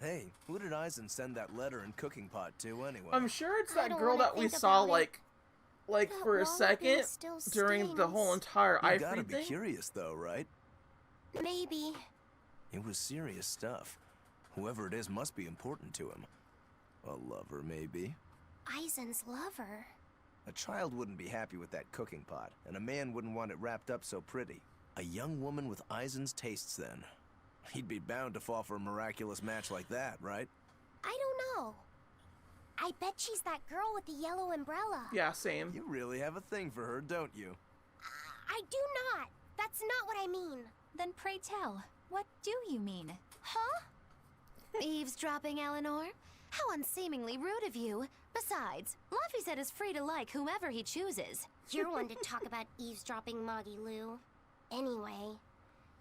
Hey, who did Eisen send that letter and cooking pot to anyway? I'm sure it's I that don't girl wanna that we think saw, about it. like That for a wall second still during the whole stings. entire You gotta Ifrit be thing. curious though, right? Maybe. It was serious stuff. Whoever it is must be important to him. A lover, maybe. Eisen's lover. A child wouldn't be happy with that cooking pot, and a man wouldn't want it wrapped up so pretty. A young woman with Eisen's tastes, then. He'd be bound to fall for a miraculous match like that, right? I don't know. I bet she's that girl with the yellow umbrella. Yeah, same. You really have a thing for her, don't you? I do not. That's not what I mean. Then pray tell, what do you mean? Huh? Eavesdropping, Eleanor? How unseemingly rude of you. Besides, Laphicet is free to like whomever he chooses. You're one to talk about eavesdropping, Moggy Lou. Anyway,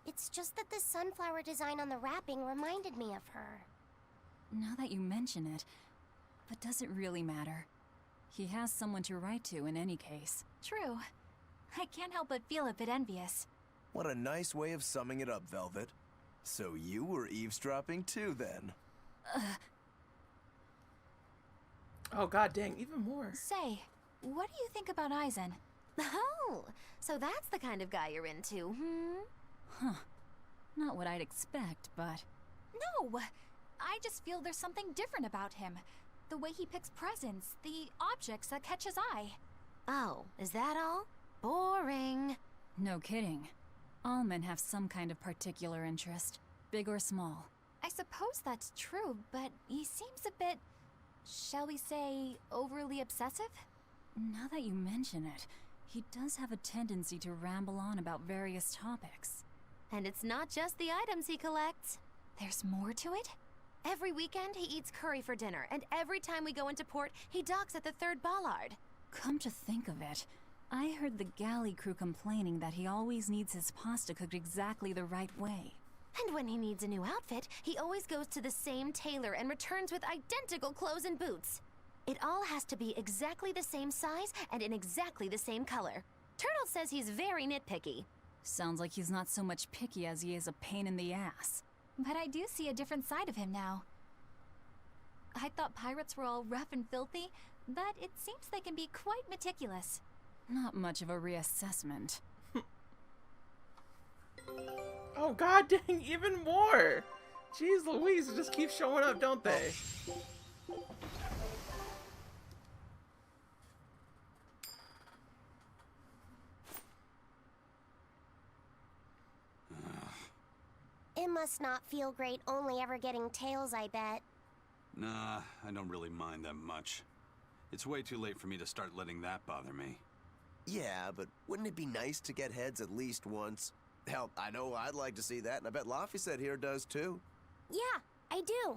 it's just that the sunflower design on the wrapping reminded me of her. Now that you mention it, but does it really matter? He has someone to write to in any case. True. I can't help but feel a bit envious. What a nice way of summing it up, Velvet. So you were eavesdropping too, then? Oh god dang, even more. Say, what do you think about Eisen? Oh, so that's the kind of guy you're into, hmm? Huh. Not what I'd expect, but... No! I just feel there's something different about him. The way he picks presents, the objects that catch his eye. Oh, is that all? Boring. No kidding. All men have some kind of particular interest, big or small. I suppose that's true, but he seems a bit, shall we say, overly obsessive? Now that you mention it, he does have a tendency to ramble on about various topics. And it's not just the items he collects. There's more to it? Every weekend, he eats curry for dinner, and every time we go into port, he docks at the 3rd Ballard. Come to think of it, I heard the galley crew complaining that he always needs his pasta cooked exactly the right way. And when he needs a new outfit, he always goes to the same tailor and returns with identical clothes and boots. It all has to be exactly the same size and in exactly the same color. Turtle says he's very nitpicky. Sounds like he's not so much picky as he is a pain in the ass. But I do see a different side of him now. I thought pirates were all rough and filthy, but it seems they can be quite meticulous. Not much of a reassessment. Oh god dang, even more! Jeez Louise, it just keeps showing up, don't they? It must not feel great only ever getting tails, I bet. Nah, I don't really mind that much. It's way too late for me to start letting that bother me. Yeah, but wouldn't it be nice to get heads at least once? Hell, I know I'd like to see that, and I bet Laphicet here does too. Yeah, I do.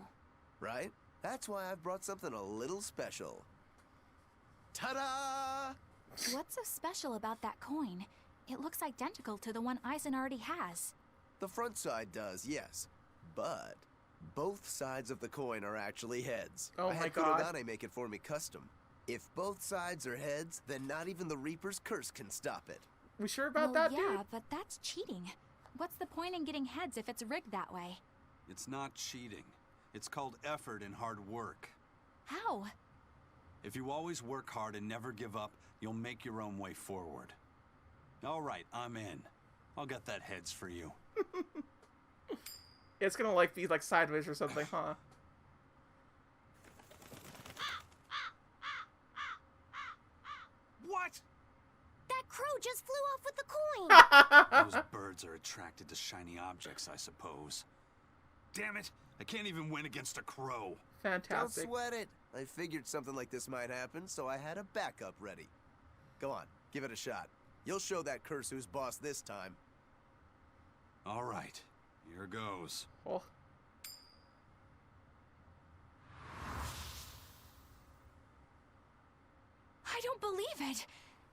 Right? That's why I've brought something a little special. Ta-da! What's so special about that coin? It looks identical to the one Eisen already has. The front side does, yes. But both sides of the coin are actually heads. Oh I my had god. Kurogane make it for me custom. If both sides are heads, then not even the Reaper's curse can stop it. We sure about Well, that, yeah, dude? but that's cheating. What's the point in getting heads if it's rigged that way? It's not cheating. It's called effort and hard work. How? If you always work hard and never give up, you'll make your own way forward. All right, I'm in. I'll get that heads for you. It's gonna like be like sideways or something, huh? What? That crow just flew off with the coin. Those birds are attracted to shiny objects, I suppose. Damn it! I can't even win against a crow. Don't Fantastic. sweat it. I figured something like this might happen, so I had a backup ready. Go on, give it a shot. You'll show that curse who's boss this time. All right, here goes. Oh. I don't believe it!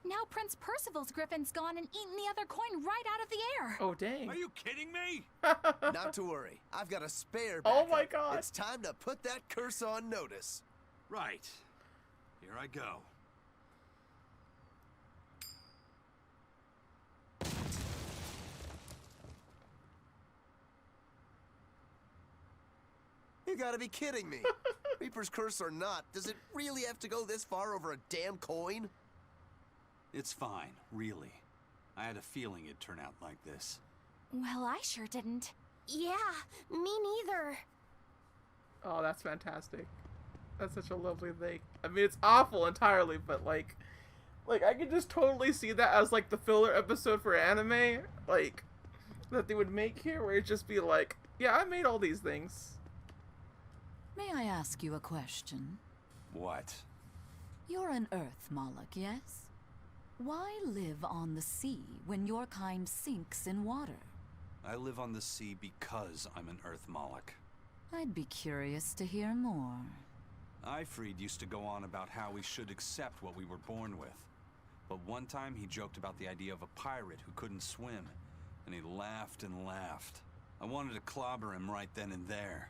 Now Prince Percival's griffin's gone and eaten the other coin right out of the air! Oh dang. Are you kidding me? Not to worry, I've got a spare Oh backup. my god. It's time to put that curse on notice. Right. Here I go. You gotta be kidding me. Reaper's Curse or not, does it really have to go this far over a damn coin? It's fine, really. I had a feeling it'd turn out like this. Well, I sure didn't. Yeah, me neither. Oh, that's fantastic. That's such a lovely thing. I mean, it's awful entirely, but like I could just totally see that as like the filler episode for anime, like that they would make here, where it'd just be like, yeah, I made all these things. May I ask you a question? What? You're an Earth Moloch, yes? Why live on the sea when your kind sinks in water? I live on the sea because I'm an Earth Moloch. I'd be curious to hear more. Ifrid used to go on about how we should accept what we were born with. But one time he joked about the idea of a pirate who couldn't swim, and he laughed and laughed. I wanted to clobber him right then and there,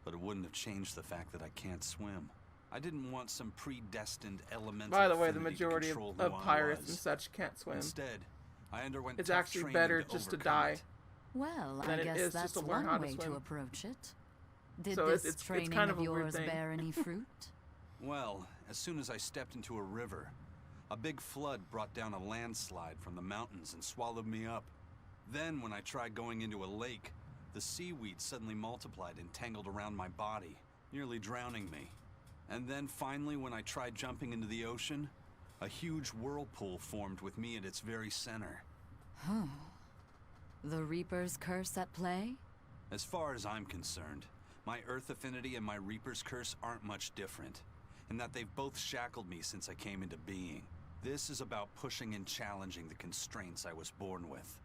but it wouldn't have changed the fact that I can't swim. I didn't want some predestined elemental By the way, the affinity to majority control of who I pirates was. and such can't swim. Instead, I underwent It's tough actually training better to just to overcome die. it. Well, Than I it guess is that's just to learn how one to way swim. to approach it. Did So this it's training kind of of a weird yours thing. bear any fruit? Well, as soon as I stepped into a river, a big flood brought down a landslide from the mountains and swallowed me up. Then, when I tried going into a lake, the seaweed suddenly multiplied and tangled around my body, nearly drowning me. And then finally, when I tried jumping into the ocean, a huge whirlpool formed with me at its very center. The Reaper's Curse at play? As far as I'm concerned, my Earth Affinity and my Reaper's Curse aren't much different, in that they've both shackled me since I came into being. This is about pushing and challenging the constraints I was born with.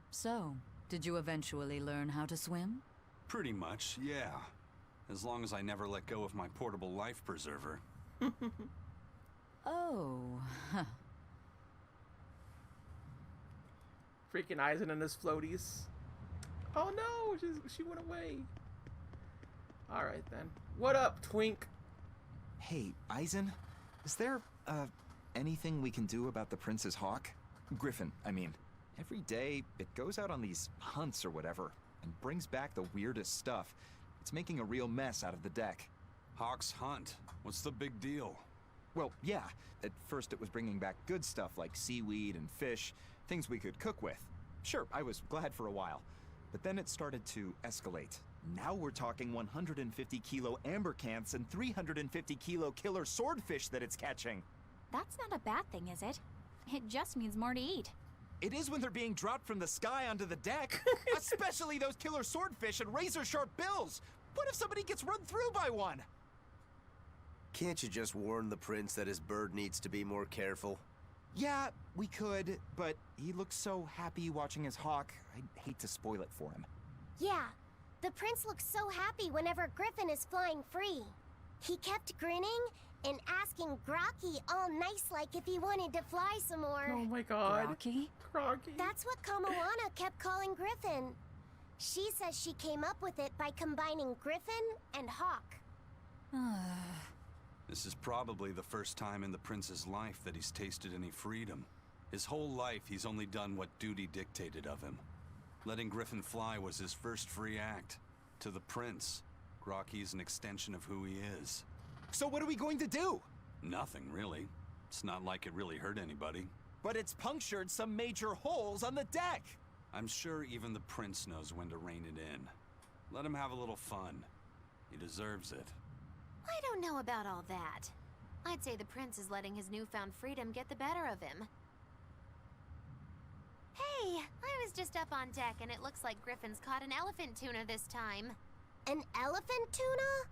So, did you eventually learn how to swim? Pretty much, yeah. As long as I never let go of my portable life preserver. Oh, Freaking Eisen and his floaties. Oh no, she went away. Alright then. What up, Twink? Hey, Eisen, is there, anything we can do about the Prince's hawk? Griffin, I mean. Every day, it goes out on these hunts or whatever, and brings back the weirdest stuff. It's making a real mess out of the deck. Hawk's hunt. What's the big deal? Well, yeah, at first it was bringing back good stuff like seaweed and fish, things we could cook with. Sure, I was glad for a while, but then it started to escalate. Now we're talking 150-kilo ambercants and 350-kilo killer swordfish that it's catching. That's not a bad thing, is it? It just means more to eat. It is when they're being dropped from the sky onto the deck. Especially those killer swordfish and razor-sharp bills. What if somebody gets run through by one? Can't you just warn the prince that his bird needs to be more careful? Yeah, we could, but he looks so happy watching his hawk. I'd hate to spoil it for him. Yeah, the prince looks so happy whenever Griffin is flying free. He kept grinning and asking Grocky all nice-like if he wanted to fly some more. Oh my god. Rocky? Crocky. That's what Kamawana kept calling Griffin. She says she came up with it by combining Griffin and Hawk. This is probably the first time in the prince's life that he's tasted any freedom. His whole life, he's only done what duty dictated of him. Letting Griffin fly was his first free act. To the prince, Grocky's an extension of who he is. So what are we going to do? Nothing, really. It's not like it really hurt anybody. But it's punctured some major holes on the deck. I'm sure even the prince knows when to rein it in. Let him have a little fun. He deserves it. I don't know about all that. I'd say the prince is letting his newfound freedom get the better of him. Hey, I was just up on deck and it looks like Griffin's caught an elephant tuna this time. An elephant tuna?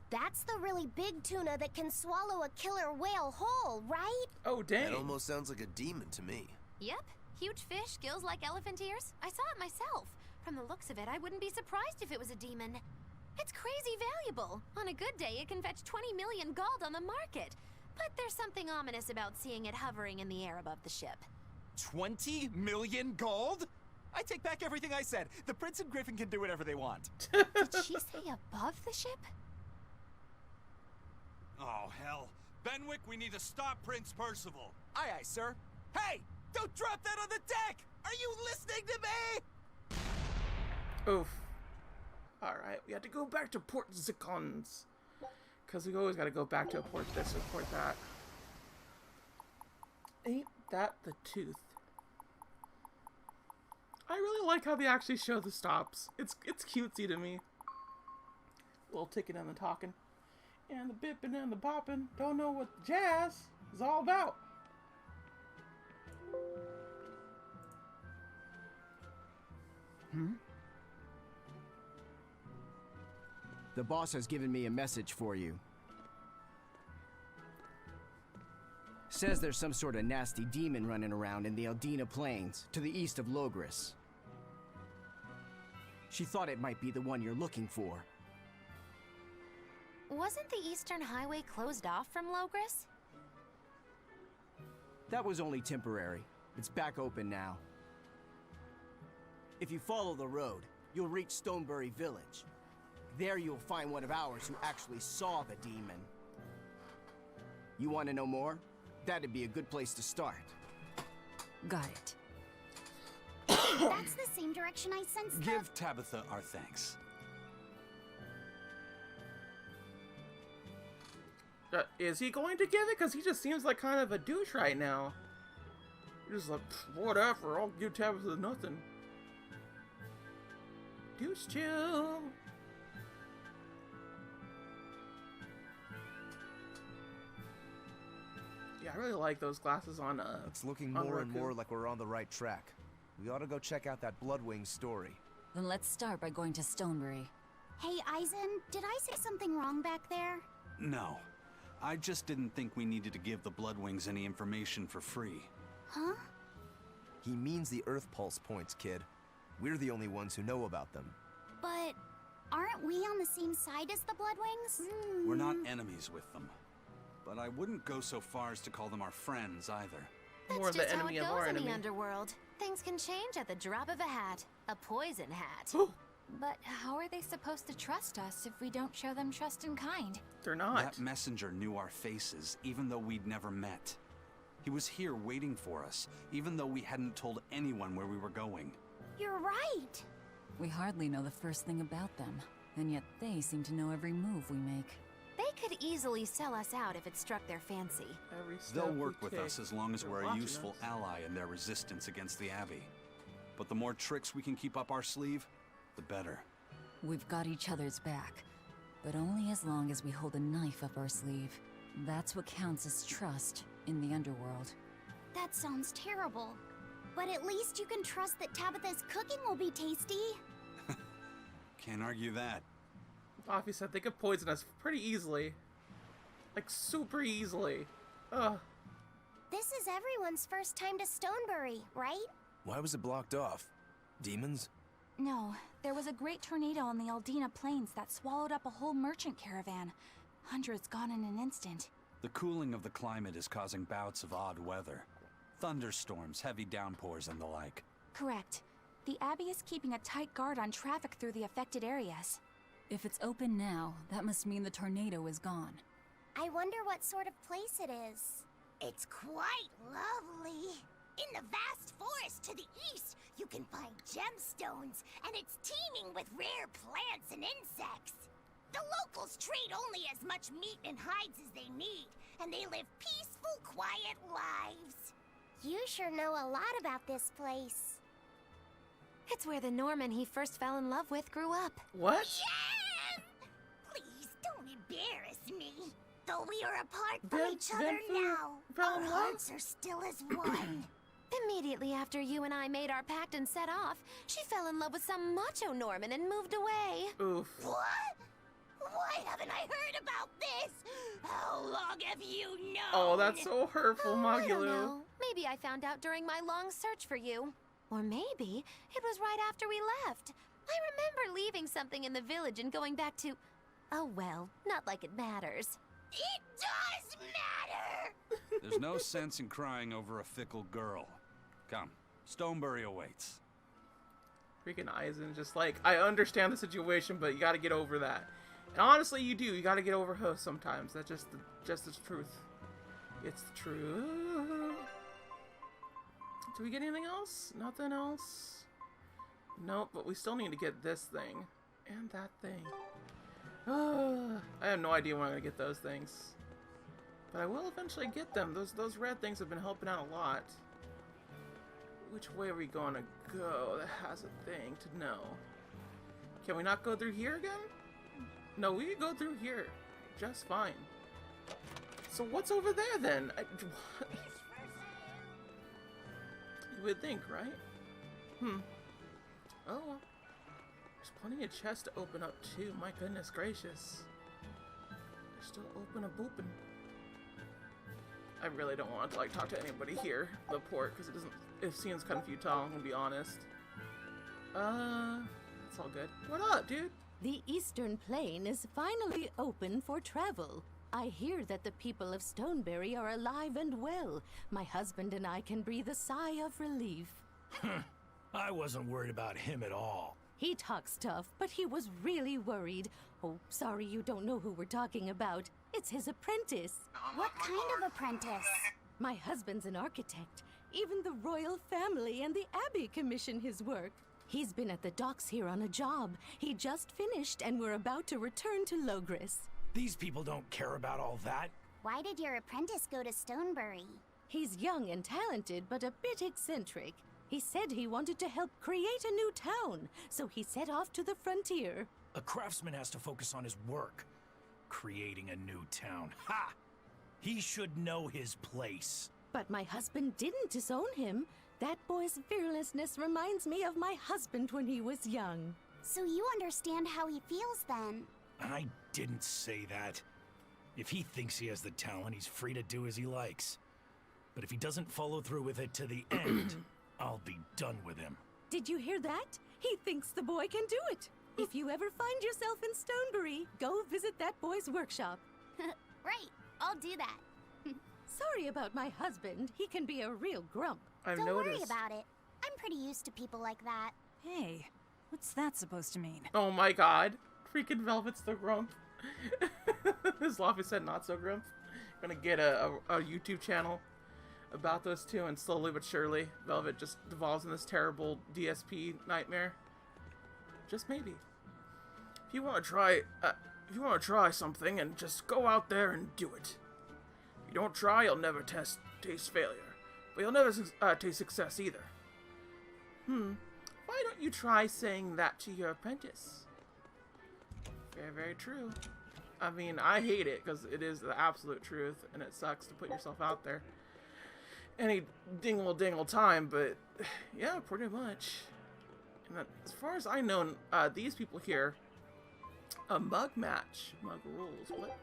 That's the really big tuna that can swallow a killer whale whole, right? Oh dang. That almost sounds like a demon to me. Yep, huge fish, gills like elephant ears. I saw it myself. From the looks of it, I wouldn't be surprised if it was a demon. It's crazy valuable. On a good day, it can fetch 20 million gold on the market. But there's something ominous about seeing it hovering in the air above the ship. 20 million gold? I take back everything I said. The Prince and Griffin can do whatever they want. Did she say above the ship? Oh, hell. Benwick, we need to stop Prince Percival. Aye, aye, sir. Hey, don't drop that on the deck! Are you listening to me? Oof. Alright, we have to go back to Port Zikons. Because we always got to go back to a port this or port that. Ain't that the tooth? I really like how they actually show the stops. It's cutesy to me. A little ticking and the talking. And the bipping and the bopping. Don't know what the jazz is all about. The boss has given me a message for you. Says there's some sort of nasty demon running around in the Aldina Plains, to the east of Logris. She thought it might be the one you're looking for. Wasn't the Eastern Highway closed off from Logris? That was only temporary. It's back open now. If you follow the road, you'll reach Stonebury Village. There you'll find one of ours who actually saw the demon. You want to know more? That'd be a good place to start. Got it. That's the same direction I sensed. Give Tabitha our thanks. Is he going to give it? Because he just seems like kind of a douche right now. He's just like, whatever, I'll give Tabitha nothing. Douche chill. Yeah, I really like those glasses on It's looking on more and Roku. more like we're on the right track. We ought to go check out that Bloodwing story. Then let's start by going to Stonebury. Hey, Eisen, did I say something wrong back there? No. I just didn't think we needed to give the Bloodwings any information for free. Huh? He means the Earth Pulse points, kid. We're the only ones who know about them. But aren't we on the same side as the Bloodwings? We're not enemies with them. But I wouldn't go so far as to call them our friends either. That's More just the how enemy it of goes our in enemy. the underworld. Things can change at the drop of a hat. A poison hat. But how are they supposed to trust us if we don't show them trust in kind? They're not. That messenger knew our faces, even though we'd never met. He was here waiting for us, even though we hadn't told anyone where we were going. You're right. We hardly know the first thing about them, and yet they seem to know every move we make. They could easily sell us out if it struck their fancy. Every step They'll we work with take, us as long as they're we're a watching useful us. ally in their resistance against the Abbey. But the more tricks we can keep up our sleeve, the better. We've got each other's back, but only as long as we hold a knife up our sleeve. That's what counts as trust in the underworld. That sounds terrible. But at least you can trust that Tabitha's cooking will be tasty. Can't argue that. Offie said they could poison us pretty easily. Like, super easily. Ugh. This is everyone's first time to Stonebury, right? Why was it blocked off? Demons? No, there was a great tornado on the Aldina Plains that swallowed up a whole merchant caravan. Hundreds gone in an instant. The cooling of the climate is causing bouts of odd weather. Thunderstorms, heavy downpours, and the like. Correct. The Abbey is keeping a tight guard on traffic through the affected areas. If it's open now, that must mean the tornado is gone. I wonder what sort of place it is. It's quite lovely. In the vast forest to the east, you can find gemstones, and it's teeming with rare plants and insects. The locals trade only as much meat and hides as they need, and they live peaceful, quiet lives. You sure know a lot about this place. It's where the Norman he first fell in love with grew up. What? Jen! Please don't embarrass me. Though we are apart from Then- each other then who now, fell our in love? hearts are still as one. Immediately after you and I made our pact and set off, she fell in love with some macho Norman and moved away. Oof. What? Why haven't I heard about this? How long have you known? Oh, that's so hurtful, I don't Magulu. know. Maybe I found out during my long search for you. Or maybe it was right after we left. I remember leaving something in the village and going back to... Oh well, not like it matters. It does matter! There's no sense in crying over a fickle girl. Come, Stonebury awaits. Freaking Eisen, just like, I understand the situation, but you gotta get over that. And honestly, you do. You gotta get over her sometimes. That's just the truth. It's the truth. Do we get anything else? Nothing else? Nope, but we still need to get this thing. And that thing. I have no idea when I'm gonna get those things. But I will eventually get them. Those red things have been helping out a lot. Which way are we gonna go? That has a thing to know. Can we not go through here again? No, we can go through here. Just fine. So what's over there then? You would think, right? Oh well. There's plenty of chests to open up too. My goodness gracious. They're still open a boopin'. I really don't want to like talk to anybody here, the port, because it seems kind of futile, I'm gonna be honest. It's all good. What up, dude? The Eastern Plain is finally open for travel. I hear that the people of Stoneberry are alive and well. My husband and I can breathe a sigh of relief. I wasn't worried about him at all. He talks tough, but he was really worried. Oh, sorry you don't know who we're talking about. It's his apprentice. What kind of apprentice? My husband's an architect. Even the royal family and the Abbey commission his work. He's been at the docks here on a job. He just finished and we're about to return to Logris. These people don't care about all that. Why did your apprentice go to Stoneberry? He's young and talented, but a bit eccentric. He said he wanted to help create a new town, so he set off to the frontier. A craftsman has to focus on his work. Creating a new town. Ha! He should know his place. But my husband didn't disown him. That boy's fearlessness reminds me of my husband when he was young. So you understand how he feels then? I didn't say that. If he thinks he has the talent, he's free to do as he likes. But if he doesn't follow through with it to the end, I'll be done with him. Did you hear that? He thinks the boy can do it. If you ever find yourself in Stoneberry, go visit that boy's workshop. Right, I'll do that. Sorry about my husband. He can be a real grump. I've Don't noticed. worry about it. I'm pretty used to people like that. Hey, what's that supposed to mean? Oh my god. Freaking Velvet's the grump. This Lofty said not so grump. Gonna get a YouTube channel about those two, and slowly but surely Velvet just devolves in this terrible DSP nightmare. Just maybe. If you want to try something, and just go out there and do it. If you don't try, you'll never taste failure, but you'll never taste success either. Why don't you try saying that to your apprentice? Very, very true. I mean, I hate it because it is the absolute truth, and it sucks to put yourself out there any dingle time, but yeah, pretty much. And as far as I know, these people here, a mug match. Mug rules. What?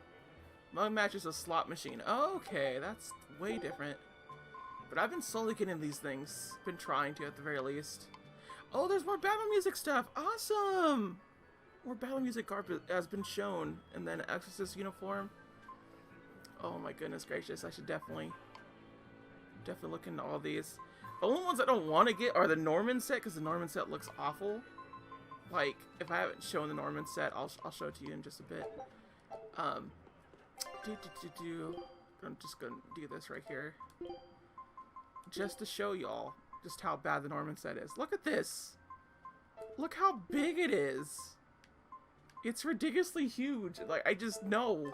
Mug match is a slot machine. Okay, that's way different. But I've been slowly getting these things. Been trying to, at the very least. Oh, there's more battle music stuff. Awesome! More battle music carpet has been shown. And then Exorcist uniform. Oh my goodness gracious. I should definitely look into all these. The only ones I don't want to get are the Norman set, because the Norman set looks awful. Like, if I haven't shown the Norman set, I'll show it to you in just a bit. I'm just gonna do this right here, just to show y'all just how bad the Norman set is. Look at this. Look how big it is. It's ridiculously huge. Like, I just no.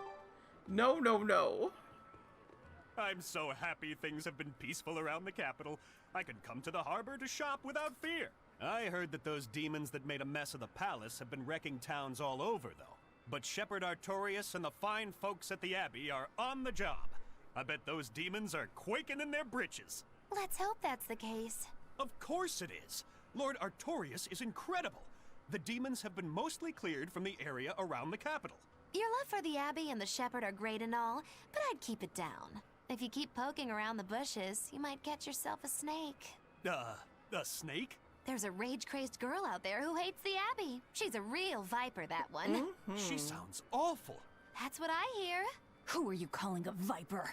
I'm so happy things have been peaceful around the capital. I can come to the harbor to shop without fear. I heard that those demons that made a mess of the palace have been wrecking towns all over, though. But Shepherd Artorius and the fine folks at the Abbey are on the job. I bet those demons are quaking in their britches. Let's hope that's the case. Of course it is. Lord Artorius is incredible. The demons have been mostly cleared from the area around the capital. Your love for the Abbey and the Shepherd are great and all, but I'd keep it down. If you keep poking around the bushes, you might catch yourself a snake. A snake? There's a rage-crazed girl out there who hates the Abbey. She's a real viper, that one. She sounds awful. That's what I hear. Who are you calling a viper?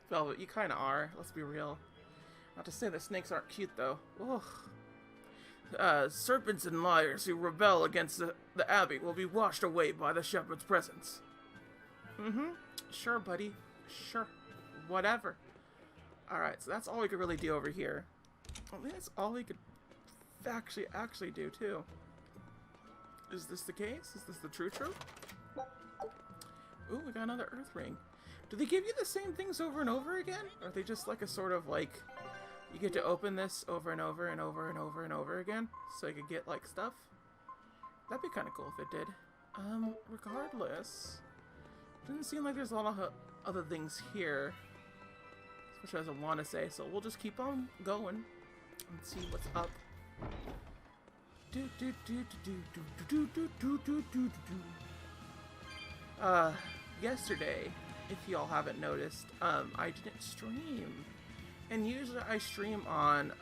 Velvet, you kind of are. Let's be real. Not to say that snakes aren't cute, though. Ugh. Serpents and liars who rebel against the Abbey will be washed away by the Shepherd's presence. Sure, buddy. Sure. Whatever. Alright, so that's all we could really do over here. I mean, that's all we could actually do, too. Is this the case? Is this the true? Ooh, we got another Earth Ring. Do they give you the same things over and over again? Or are they just like a sort of like, you get to open this over and over and over and over and over again, so you could get like stuff? That'd be kind of cool if it did. Regardless, doesn't seem like there's a lot of other things here, which I don't want to say, so we'll just keep on going and see what's up. Yesterday, if y'all haven't noticed, I didn't stream, and usually I stream on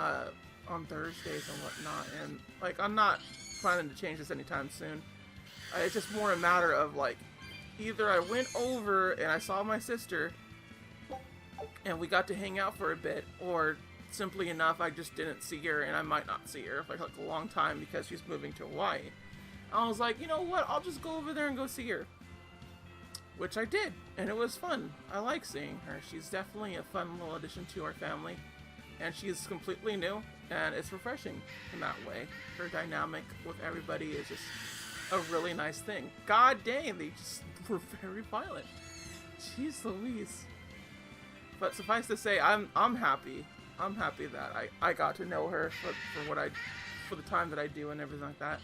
Thursdays and whatnot, and like I'm not planning to change this anytime soon. It's just more a matter of like, either I went over and I saw my sister and we got to hang out for a bit, or simply enough I just didn't see her, and I might not see her for like a long time because she's moving to Hawaii. I was like, you know what, I'll just go over there and go see her, which I did, and it was fun. I like seeing her. She's definitely a fun little addition to our family, and she's completely new, and it's refreshing in that way. Her dynamic with everybody is just a really nice thing. God dang, they just were very violent. Jeez Louise. But suffice to say, I'm happy. I'm happy that I got to know her for the time that I do and everything like that.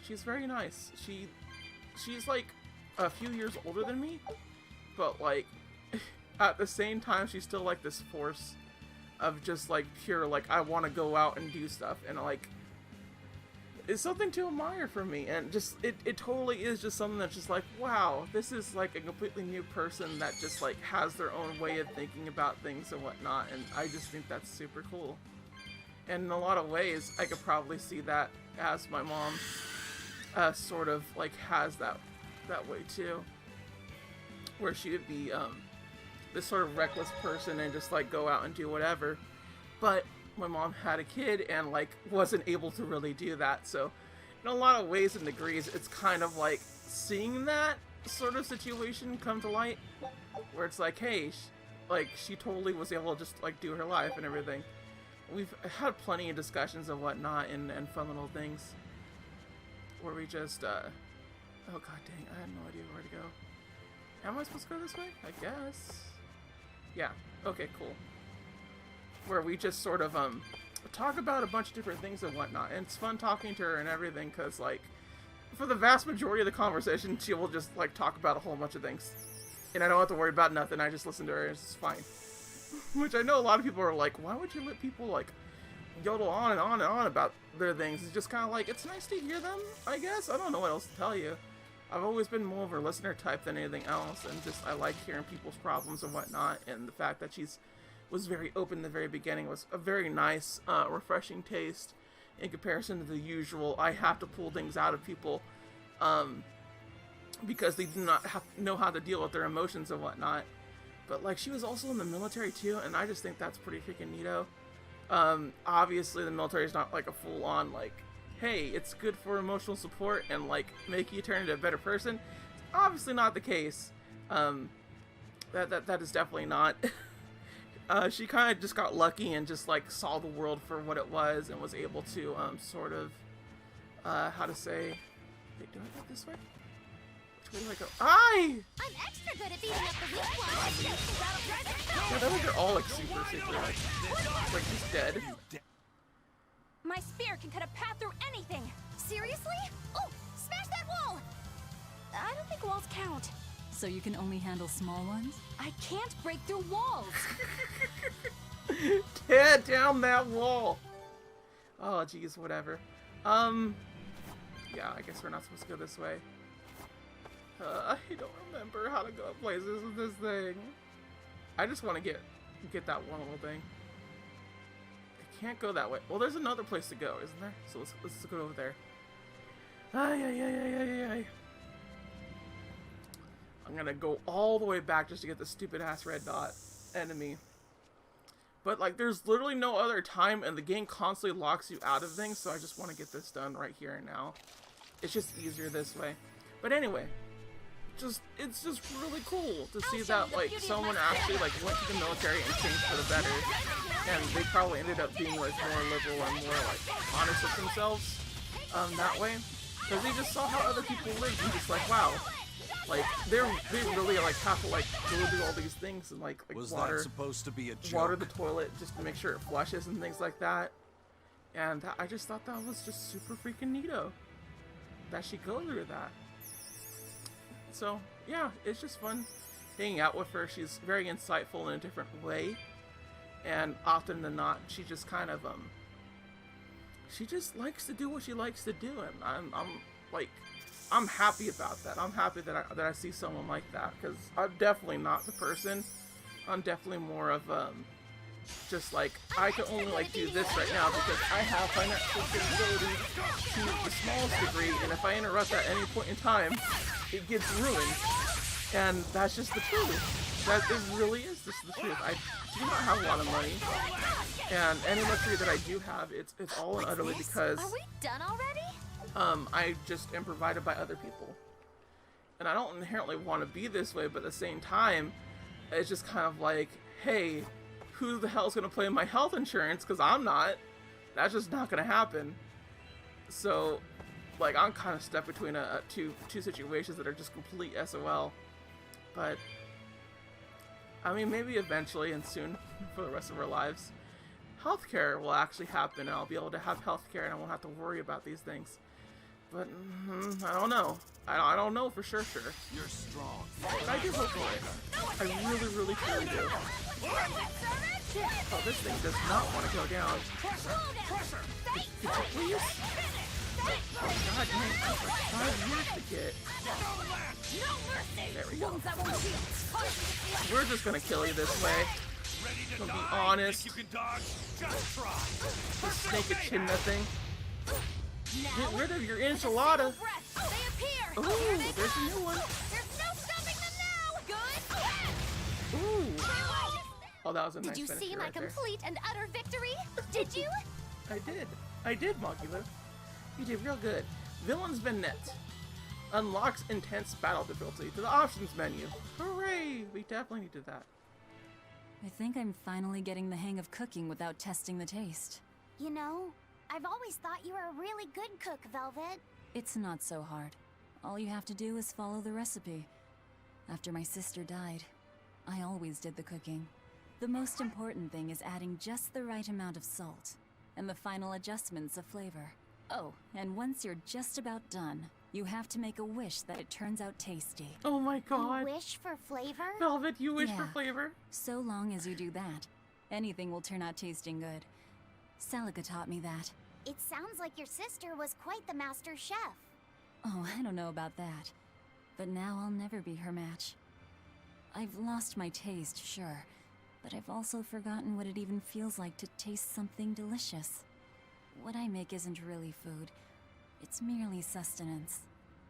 She's very nice. She's like a few years older than me, but like at the same time she's still like this force of just like pure like I want to go out and do stuff, and like it's something to admire for me, and just it totally is just something that's just like, wow, this is like a completely new person that just like has their own way of thinking about things and whatnot, and I just think that's super cool. And in a lot of ways I could probably see that as my mom sort of like has that way too, where she would be this sort of reckless person and just like go out and do whatever, but my mom had a kid and like wasn't able to really do that. So in a lot of ways and degrees, it's kind of like seeing that sort of situation come to light, where it's like, hey, she totally was able to just like do her life and everything. We've had plenty of discussions and whatnot and fun little things where we just oh god dang, I had no idea where to go. Am I supposed to go this way? I guess. Yeah, okay, cool. Where we just sort of talk about a bunch of different things and whatnot, and it's fun talking to her and everything, because like for the vast majority of the conversation she will just like talk about a whole bunch of things, and I don't have to worry about nothing. I just listen to her and it's fine. Which I know a lot of people are like, why would you let people like yodel on and on and on about their things? It's just kind of like, it's nice to hear them, I guess. I don't know what else to tell you. I've always been more of a listener type than anything else, and just I like hearing people's problems and whatnot, and the fact that was very open in the very beginning was a very nice, refreshing taste in comparison to the usual I have to pull things out of people because they do not know how to deal with their emotions and whatnot. But like, she was also in the military too, and I just think that's pretty freaking neato. Obviously the military is not like a full-on like, hey, it's good for emotional support and like make you turn into a better person. It's obviously not the case. That is definitely not. She kind of just got lucky and just like saw the world for what it was and was able to sort of how to say, wait, do I go this way? Which way do I go? I'm extra good at beating up the weak ones. Yeah, that was all like super like he's dead. My spear can cut a path through anything. Seriously? Oh, smash that wall! I don't think walls count. So you can only handle small ones? I can't break through walls. Tear down that wall. Oh, geez, whatever. Yeah, I guess we're not supposed to go this way. I don't remember how to go places with this thing. I just want to get that one little thing. I can't go that way. Well, there's another place to go, isn't there? So let's go over there. Ay. I'm gonna go all the way back just to get the stupid ass red dot enemy. But like, there's literally no other time, and the game constantly locks you out of things, so I just want to get this done right here and now. It's just easier this way. But anyway, it's just really cool to see that like someone actually like went to the military and changed for the better, and they probably ended up being like more liberal and more like honest with themselves that way. Because he just saw how other people lived and just like, wow. Like, they really like have to like go do all these things and like Was water. that supposed to be a joke? Water the toilet just to make sure it flushes and things like that. And I just thought that was just super freaking neato. That she go through that. So, yeah, it's just fun hanging out with her. She's very insightful in a different way. And often than not, she just kind of, she just likes to do what she likes to do. And I'm happy about that. I'm happy that I see someone like that. Because I'm definitely not the person. I'm definitely more of, just like, I can only like do this right now because I have financial capability to the smallest degree, and if I interrupt at any point in time, it gets ruined. And that's just the truth. That it really is just the truth. I do not have a lot of money, and any luxury that I do have, it's all and utterly because Are we done already? I just am provided by other people. And I don't inherently want to be this way, but at the same time, it's just kind of like, hey, who the hell's going to play my health insurance? Because I'm not. That's just not going to happen. So, like, I'm kind of stuck between two situations that are just complete SOL. But, I mean, maybe eventually and soon for the rest of our lives, healthcare will actually happen and I'll be able to have healthcare and I won't have to worry about these things. But, I don't know. I don't know for sure. You're strong. But I do hope for it. I really, really, truly do. Oh, this thing does not want to go down. Could you please? Oh, God, man, that's like 5 years to get. There we go. We're just gonna kill you this way. To be honest. Just snake echidna thing. Get rid of your enchilada. Ooh, there's a new one. Ooh. Oh, that was a nice Did you finisher see my right there. complete and utter victory? Did you? I did, Mogula. You did real good. Villain's Vignette. Unlocks intense battle difficulty to the options menu. Hooray! We definitely needed that. I think I'm finally getting the hang of cooking without testing the taste. You know, I've always thought you were a really good cook, Velvet. It's not so hard. All you have to do is follow the recipe. After my sister died, I always did the cooking. The most important thing is adding just the right amount of salt, and the final adjustments of flavor. Oh, and once you're just about done, you have to make a wish that it turns out tasty. Oh my god. You wish for flavor? Velvet, you wish for Yeah. flavor? So long as you do that, anything will turn out tasting good. Celica taught me that. It sounds like your sister was quite the master chef. Oh, I don't know about that. But now I'll never be her match. I've lost my taste, sure. But I've also forgotten what it even feels like to taste something delicious. What I make isn't really food. It's merely sustenance.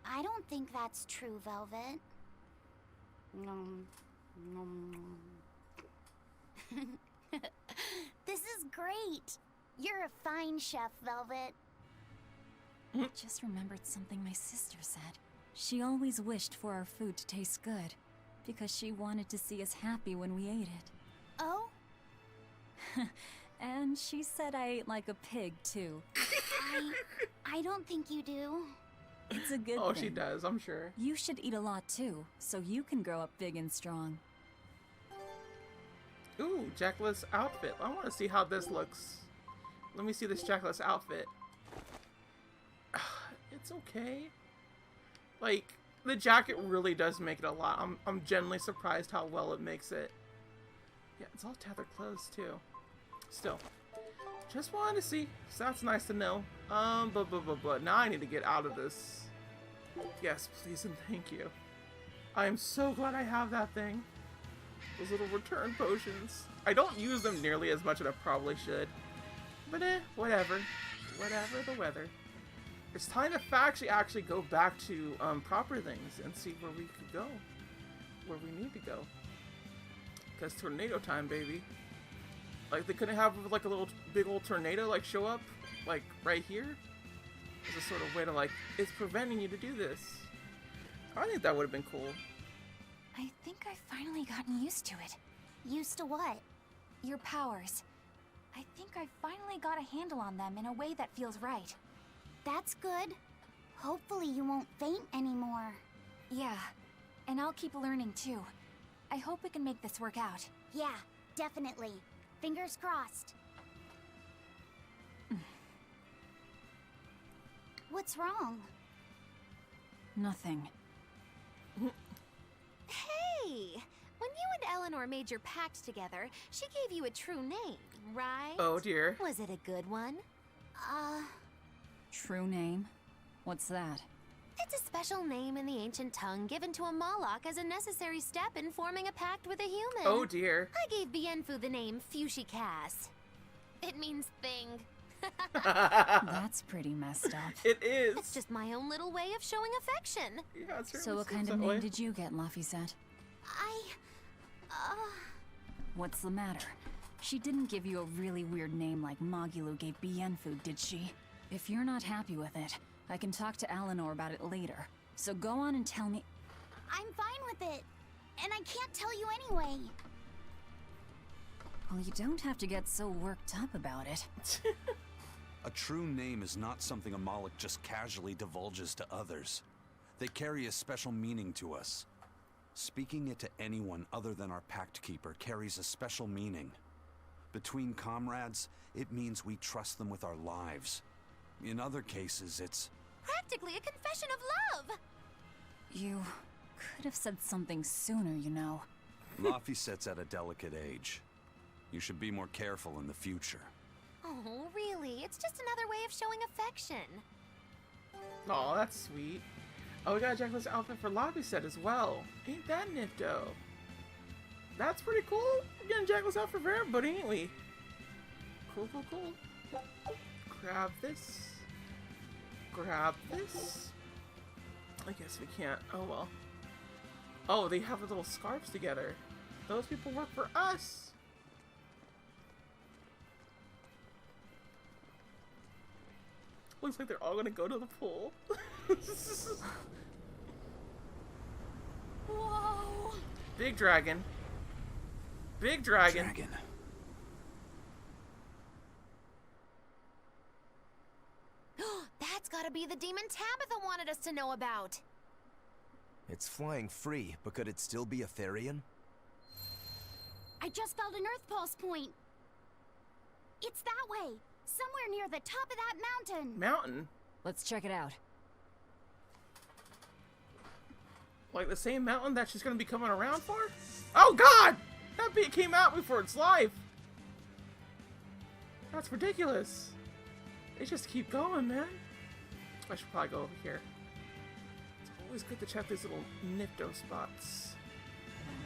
I don't think that's true, Velvet. This is great. You're a fine chef, Velvet. I just remembered something my sister said. She always wished for our food to taste good, because she wanted to see us happy when we ate it. Oh? And she said I ate like a pig, too. I don't think you do. It's a good Oh, thing. she does, I'm sure. You should eat a lot, too, so you can grow up big and strong. Ooh, Jackless outfit. I want to see how this looks. Let me see this Jackless outfit. It's okay. Like, the jacket really does make it a lot. I'm genuinely surprised how well it makes it. Yeah, it's all tethered clothes, too. Still. Just wanted to see. So that's nice to know. But now I need to get out of this. Yes, please and thank you. I am so glad I have that thing. Those little return potions. I don't use them nearly as much as I probably should. But whatever. Whatever the weather. It's time to actually go back to proper things and see where we could go. Where we need to go. Because tornado time, baby. Like, they couldn't have, like, a little big old tornado, like, show up, like, right here? As a sort of way to, like, it's preventing you to do this. I think that would have been cool. I think I've finally gotten used to it. Used to what? Your powers. I think I finally got a handle on them in a way that feels right. That's good. Hopefully you won't faint anymore. Yeah, and I'll keep learning too. I hope we can make this work out. Yeah, definitely. Fingers crossed. What's wrong? Nothing. Hey! When you and Eleanor made your pact together, she gave you a true name, right? Oh dear. Was it a good one? True name? What's that? It's a special name in the ancient tongue given to a Moloch as a necessary step in forming a pact with a human. Oh dear. I gave Bienfu the name Fushicas. It means thing. That's pretty messed up. It is. It's just my own little way of showing affection. Yeah, it So certainly what kind seems of that name way. did you get, Laphicet? What's the matter? She didn't give you a really weird name like Magilou gave Bienfu, did she? If you're not happy with it, I can talk to Eleanor about it later. So go on and tell me. I'm fine with it. And I can't tell you anyway. Well, you don't have to get so worked up about it. A true name is not something a Moloch just casually divulges to others. They carry a special meaning to us. Speaking it to anyone other than our Pact Keeper carries a special meaning. Between comrades, it means we trust them with our lives. In other cases, it's... Practically a confession of love! You could have said something sooner, you know. Laphicet's at a delicate age. You should be more careful in the future. Oh, really? It's just another way of showing affection. Oh, that's sweet. Oh, we got a Jacqueline's outfit for Laphicet as well. Ain't that nifto? That's pretty cool. We're getting Jacqueline's outfit for everybody, ain't we? Cool, cool, cool. Grab this. Grab this. I guess we can't. Oh, well. Oh, they have the little scarves together. Those people work for us. Looks like they're all gonna go to the pool. Whoa! Big dragon. Big dragon. That's gotta be the demon Tabitha wanted us to know about. It's flying free, but could it still be a Therian? I just felt an Earth Pulse point. It's that way. Somewhere near the top of that mountain. Mountain? Let's check it out. Like the same mountain that she's gonna be coming around for? Oh god! That beat came out before its life! That's ridiculous. They just keep going, man. I should probably go over here. It's always good to check these little nifto spots.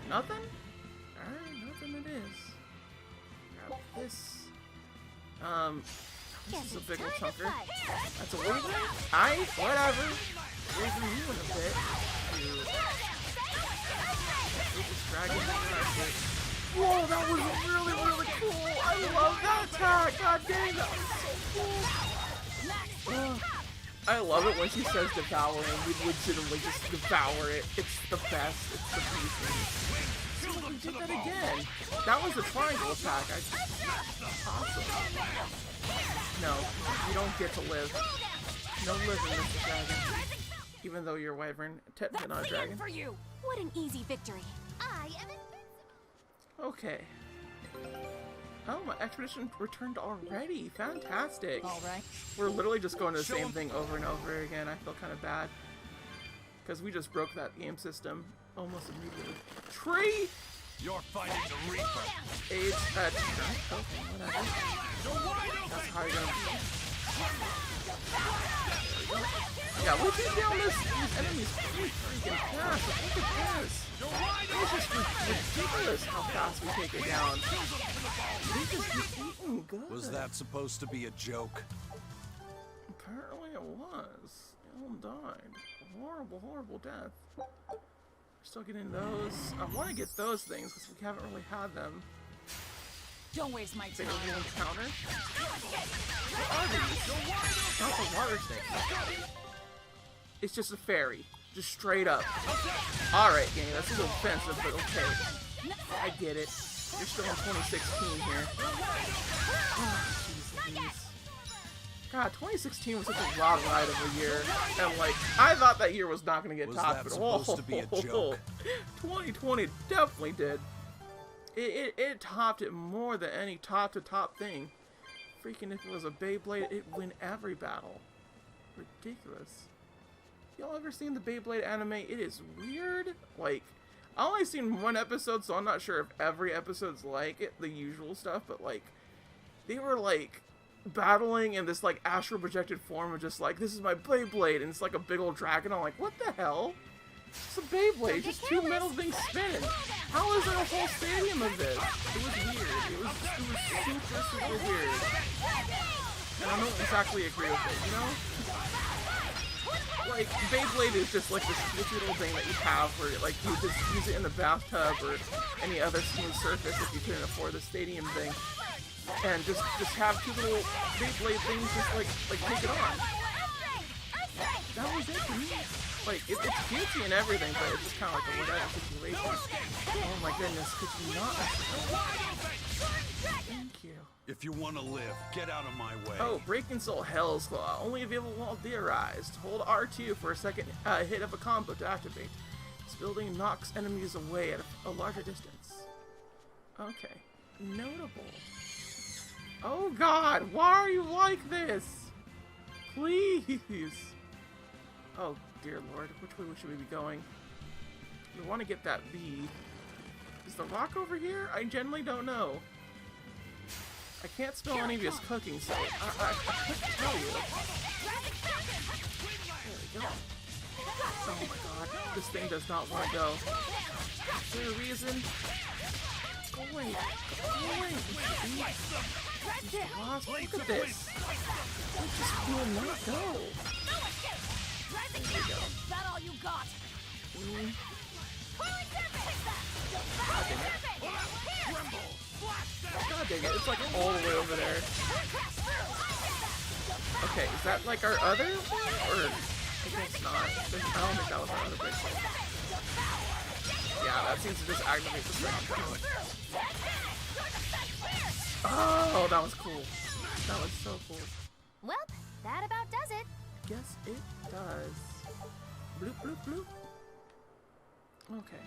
Nothing? Alright, nothing it is. Grab this. This is a big old chunker. That's a wolverine? Whatever. Wolverine you in a bit. This dragon. Whoa, that was really, really cool. I love that attack. God dang, that was so cool. I love it when she says devour and we legitimately just devour it. It's the best. It's the best. We did that again. That was a triangle attack. Awesome. No, you don't get to live. No living, Mr. Dragon. Even though you're a wyvern, technically not a dragon. For you. What an easy victory. I am invincible. Okay. Oh, my expedition returned already. Fantastic. All right. We're literally just going to the same thing over and over again. I feel kind of bad. Because we just broke that game system almost immediately. Tree! You're fighting the Reaper. Age at... Okay, whatever. That's how you're gonna be. Yeah, we take down these enemies pretty freaking fast. Look at this. It's just ridiculous how fast we take it down. We just keep eating good. Was that supposed to be a joke? Apparently it was. They all died. Horrible, horrible death. We're still getting those. I want to get those things because we haven't really had them. Don't waste my They time. don't encounter. What are these? Not the water snake. It's just a fairy. Just straight up. Alright, gang, that's a little offensive, but okay. I get it. You're still in 2016 here. Oh, jeez. God, 2016 was such a wild ride of a year, and like I thought that year was not gonna get Was topped, that but whoa, supposed to be a joke? 2020 definitely did. It topped it more than any top-to-top thing. Freaking if it was a Beyblade, it'd win every battle. Ridiculous. Y'all ever seen the Beyblade anime? It is weird. Like, I only seen one episode, so I'm not sure if every episode's like it, the usual stuff, but like, they were like battling in this like astral projected form of just like, this is my Beyblade, and it's like a big old dragon. I'm like, what the hell? It's a Beyblade, just two metal things spinning. How is there a whole stadium of this? It was weird. It was super, super weird. And I don't exactly agree with it, you know? Like, Beyblade is just like this little thing that you have where like you just use it in the bathtub or any other smooth surface if you couldn't afford the stadium thing. And just have two little Beyblade things just like take it on. That was it to me. Like, it's cutesy and everything, but it's just kind of like a whatever situation. Oh my goodness, could you not? Thank you. If you want to live, get out of my way. Oh, Breaking Soul Hell's Claw. Only available while theorized. Hold R2 for a second hit of a combo to activate. This building knocks enemies away at a larger distance. Okay. Notable. Oh god, why are you like this? Please. Oh dear lord, which way should we be going? We want to get that B. Is the rock over here? I genuinely don't know. I can't smell any of his cooking, so I couldn't tell you. There we go. Oh my god, this thing does not want to go. Is there a reason? Go away. Go away. Look at this. It just will not go. There we go. That all you got? God dang it, it's like all the way over there. Okay, is that like our other one? Or I guess not. I don't think that was our other big one. Yeah, that seems to just activate the second. Oh, that was cool. That was so cool. Well, that about does it. Yes, it does. Bloop, bloop, bloop. Okay.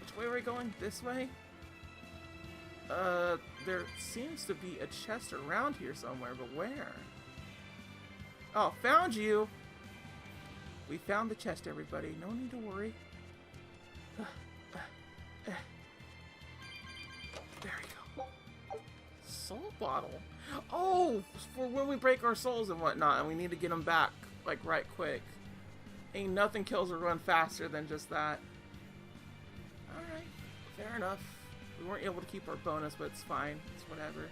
Which way are we going? This way? There seems to be a chest around here somewhere, but where? Oh, found you! We found the chest, everybody. No need to worry. There we go. Soul bottle. Oh, for when we break our souls and whatnot, and we need to get them back, like, right quick. Ain't nothing kills a run faster than just that. Alright, fair enough. We weren't able to keep our bonus, but it's fine. It's whatever.